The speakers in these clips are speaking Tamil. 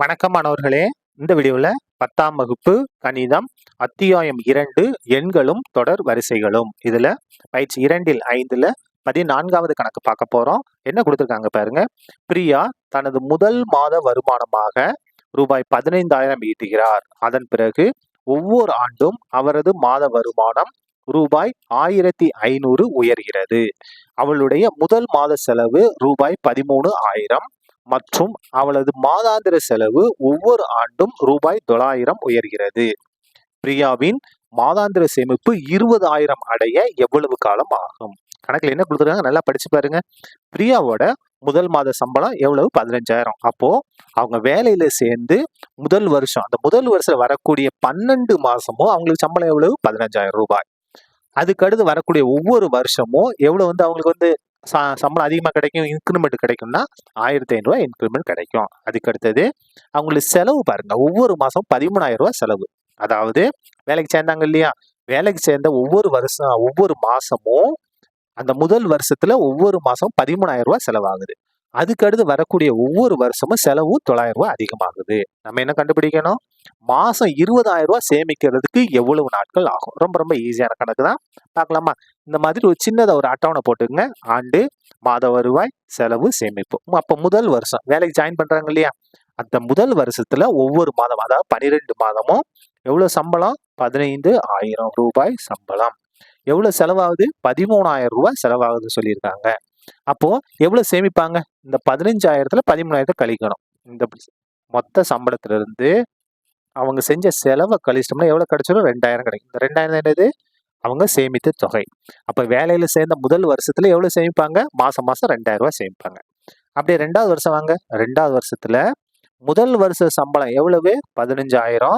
வணக்கம் மாணவர்களே. இந்த வீடியோவில் 10ஆம் வகுப்பு கணிதம் அத்தியாயம் 2 எண்களும் தொடர் வரிசைகளும் இதில் பயிற்சி 2இல் 5ல் 14வது கணக்கு பார்க்க போகிறோம். என்ன கொடுத்துருக்காங்க பாருங்க. பிரியா தனது முதல் மாத வருமானமாக ரூபாய் 15,000 ஈட்டுகிறார். அதன் பிறகு ஒவ்வொரு ஆண்டும் அவரது மாத வருமானம் ரூபாய் 1,500 உயர்கிறது. அவளுடைய முதல் மாத செலவு ரூபாய் 13,000 மற்றும் அவளது மாதாந்திர செலவு ஒவ்வொரு ஆண்டும் ரூபாய் 900 உயர்கிறது. பிரியாவின் மாதாந்திர சேமிப்பு 20,000 அடைய எவ்வளவு காலம் ஆகும்? கணக்குல என்ன கொடுத்துருக்காங்க, நல்லா படிச்சு பாருங்க. பிரியாவோட முதல் மாத சம்பளம் எவ்வளவு? 15,000. அப்போ அவங்க வேலையில சேர்ந்து முதல் வருஷம், அந்த முதல் வருஷம் வரக்கூடிய 12 மாசமும் அவங்களுக்கு சம்பளம் எவ்வளவு? 15,000 ரூபாய். அதுக்கடுத்து வரக்கூடிய ஒவ்வொரு வருஷமும் எவ்வளவு அவங்களுக்கு சம்பளம் அதிகமாக கிடைக்கும், இன்க்ரிமெண்ட் கிடைக்கும்னா 1,500 ரூபாய் இன்க்ரிமெண்ட் கிடைக்கும். அதுக்கு அடுத்தது அவங்களுக்கு செலவு பாருங்க, ஒவ்வொரு மாசம் 13,000 ரூபாய் செலவு. அதாவது வேலைக்கு சேர்ந்தாங்க இல்லையா, வேலைக்கு சேர்ந்த ஒவ்வொரு மாசமும் அந்த முதல் வருஷத்துல ஒவ்வொரு மாசம் 13,000 ரூபாய் செலவாகுது. அதுக்கடுத்து வரக்கூடிய ஒவ்வொரு வருஷமும் செலவு 900 ரூபாய் அதிகமாகுது. நம்ம என்ன கண்டுபிடிக்கணும்? மாசம் 20,000 ரூபாய் சேமிக்கிறதுக்கு எவ்வளவு நாட்கள் ஆகும்? ரொம்ப ரொம்ப ஈஸியான கணக்கு தான். பார்க்கலாமா? இந்த மாதிரி ஒரு சின்னதா ஒரு அட்டவணை போட்டுங்க. ஆண்டு, மாத வருவாய், செலவு, சேமிப்பு. அப்ப முதல் வருஷம் வேலைக்கு ஜாயின் பண்றாங்க இல்லையா, அந்த முதல் வருஷத்துல ஒவ்வொரு மாதம், அதாவது 12 மாதமும் எவ்வளவு சம்பளம்? 15,000 ரூபாய் சம்பளம். எவ்வளவு செலவாகுது? 13,000 ரூபாய் செலவாகுதுன்னு சொல்லியிருக்காங்க. அப்போ எவ்வளவு சேமிப்பாங்க? இந்த 15,000த்துல 13,000 கழிக்கணும். இந்த மொத்த சம்பளத்துல இருந்து அவங்க செஞ்ச செலவை கழிச்சிட்டோம்னா எவ்வளவு கிடைச்சிடும்? 2,000 கிடைக்கும். இந்த 2,000 என்னது? அவங்க சேமித்த தொகை. அப்ப வேலையில சேர்ந்த முதல் வருஷத்துல எவ்வளவு சேமிப்பாங்க? மாசம் மாசம் 2,000 ரூபாய் சேமிப்பாங்க. அப்படியே 2வது வருஷம் வாங்க. 2வது வருஷத்துல முதல் வருஷ சம்பளம் எவ்வளவு? 15,000.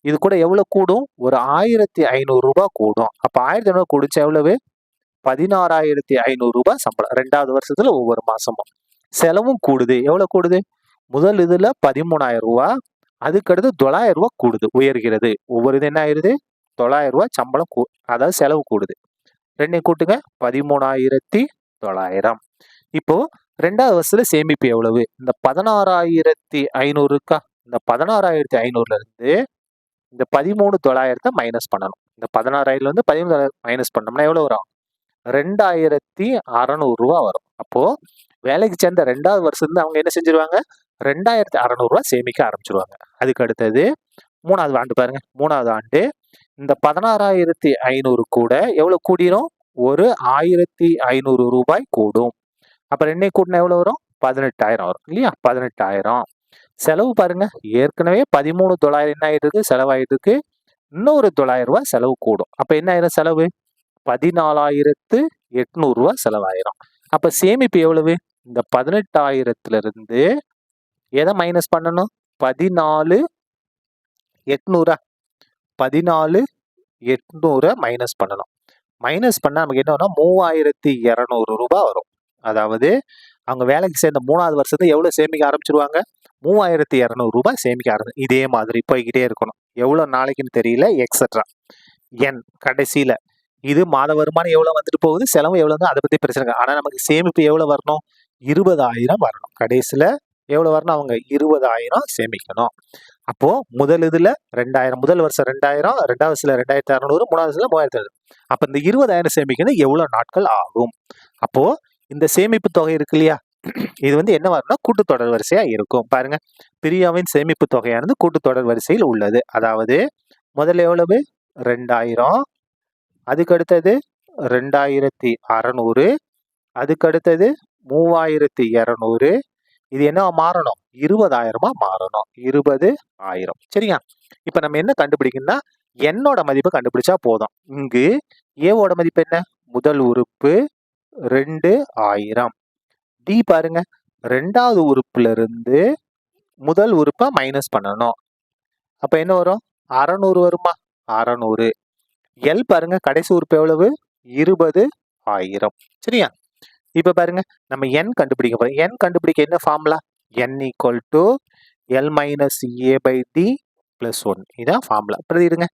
இது கூட எவ்வளவு கூடும்? ஒரு 1,500 ரூபாய் கூடும். அப்ப 1,500 கூடிச்சா எவ்வளவு? 16,500 ரூபாய் சம்பளம் 2வது வருஷத்துல ஒவ்வொரு மாசமும். செலவும் கூடுது. எவ்வளவு கூடுது? முதல் இதுல 13,000 ரூபாய், அதுக்கடுத்து 900 ரூபாய் கூடுது, உயர்கிறது. ஒவ்வொரு இது என்ன ஆயிருது? 900 ரூபாய் சம்பளம் அதாவது செலவு கூடுது. ரெண்டையும் கூட்டுங்க, 13,900. இப்போ 2வது வருஷத்துல சேமிப்பு எவ்வளவு? இந்த 16,500 இருக்கா, இந்த 16,500ல இருந்து இந்த 13,900 மைனஸ் பண்ணணும். இந்த 16,000ல இருந்து 13,900 மைனஸ் பண்ணோம்னா எவ்வளவு வரும்? 2,600 ரூபாய் வரும். அப்போ வேலைக்கு சேர்ந்த 2வது வருஷத்துல அவங்க என்ன செஞ்சிருவாங்க? 2,600 ரூபாய் சேமிக்க ஆரம்பிச்சிருவாங்க. அதுக்கு அடுத்தது 3வது ஆண்டு பாருங்க. 3வது ஆண்டு இந்த 16,500 கூட எவ்வளவு கூடிரும்? ஒரு 1,500 ரூபாய் கூடும். அப்ப ரெண்டையும் கூட்டினா எவ்வளவு வரும்? 18,000 வரும் இல்லையா? 18,000. செலவு பாருங்க, ஏற்கனவே 13,900 என்ன ஆயிட்டு இருக்கு? செலவாயிட்டு இருக்கு. இன்னொரு 900 ரூபாய் செலவு கூடும். அப்ப என்ன ஆயிரும் செலவு? 14,800 ரூபாய் செலவாயிரும். அப்ப சேமிப்பு எவ்வளவு? இந்த 18,000ல இருந்து எதை மைனஸ் பண்ணணும்? 14,800 14,800 மைனஸ் பண்ணணும். மைனஸ் பண்ணா நமக்கு என்ன வரும்? 3,200 ரூபாய் வரும். அதாவது அவங்க வேலைக்கு சேர்ந்த 3வது வருஷத்துல எவ்வளவு சேமிக்க ஆரம்பிச்சிருவாங்க? 3,200 ரூபாய் சேமிக்க ஆரம்பிச்சு. இதே மாதிரி போய்கிட்டே இருக்கணும். எவ்வளவு நாளைக்குன்னு தெரியல, எக்ஸெட்ரா. என் கடைசியில இது மாத வருமானம் எவ்வளவு வந்துட்டு போகுது, செலவு எவ்வளவு, அதை பத்தி பிரச்சனை. ஆனா நமக்கு சேமிப்பு எவ்வளவு வரணும்? 20,000 வரணும். கடைசியில எவ்வளவு வரணும்? அவங்க 20,000 சேமிக்கணும். அப்போ முதல் இதுல 2,000, முதல் வருஷம் 2,000, 2வது வருஷத்துல 2,600, 3வது வருஷத்துல 3,500. அப்ப இந்த 20,000 சேமிக்கணும் எவ்வளவு நாட்கள் ஆகும்? அப்போ இந்த சேமிப்பு தொகை இருக்கு இல்லையா, இது என்ன வரும்னா கூட்டுத்தொடர் வரிசையா இருக்கும். பாருங்க, பிரியாவின் சேமிப்பு தொகையானது கூட்டுத்தொடர் வரிசையில் உள்ளது. அதாவது முதல்ல எவ்வளவு? 2,000, அதுக்கு அடுத்தது 2,600, அதுக்கு அடுத்தது 3,200. இது என்னவா மாறணும்? 20,000 மாறணும். 20,000. சரியா? இப்ப நம்ம என்ன கண்டுபிடிக்கணும்னா என்னோட மதிப்பை கண்டுபிடிச்சா போதும். இங்கு ஏவோட மதிப்பு என்ன? முதல் உறுப்பு 2,000. டி பாருங்க, 2வது உறுப்புல இருந்து முதல் உறுப்பை மைனஸ் பண்ணணும். அப்ப என்ன வரும்? 600 வருமா? 600. எல் பாருங்க, கடைசி உறுப்பு எவ்வளவு? 20,000. சரியா? இப்ப பாருங்க, நம்ம என் கண்டுபிடிக்க போறோம். என் கண்டுபிடிக்க என்ன formula? n = L - A / D + 1. இதான் ஃபார்முலா. பிரதிடுங்க.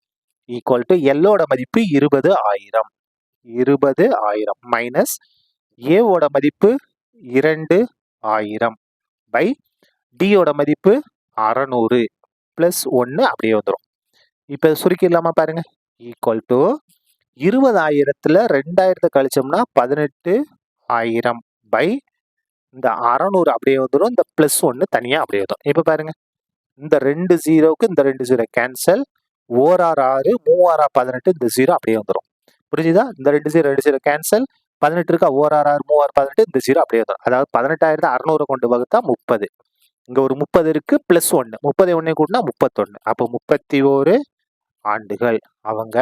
ஈக்குவல் எல்லோட மதிப்பு 20,000. 20,000 மைனஸ் ஏவோட மதிப்பு 2,000 பை டியோட மதிப்பு 600 + 1 அப்படியே வந்துரும். இப்ப சுருக்கிடலாமா பாருங்க. ஈக்குவல் டு 20,000த்துல 2000 கழிச்சோம்னா 18,000 பை இந்த 600 அப்படியே வந்துரும். இந்த +1 தனியா அப்படியே வந்துரும். இப்ப பாருங்க. இந்த 2 0க்கு இந்த 2 0 கேன்சல். 1 6 6 3 6 18 இந்த 0 அப்படியே வந்துரும். புரிஞ்சுதா? இந்த 2 0 கேன்சல். 18 இருக்கா? 1 6 6 3 6 18 இந்த 0 அப்படியே வந்துரும். அதாவது 18,600 கொண்டு வகுத்தா 30. இங்க ஒரு 30 இருக்கு +1. 30 1 கூட்டினா 31. அப்போ 31 ஆண்டுகள். அவங்க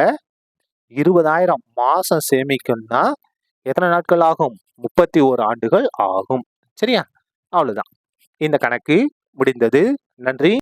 20,000 மாசம் சேமிக்கணும்னா எத்தனை நாட்கள் ஆகும்? 31 ஆண்டுகள் ஆகும். சரியா? அவ்வளவுதான். இந்த கணக்கு முடிந்தது. நன்றி.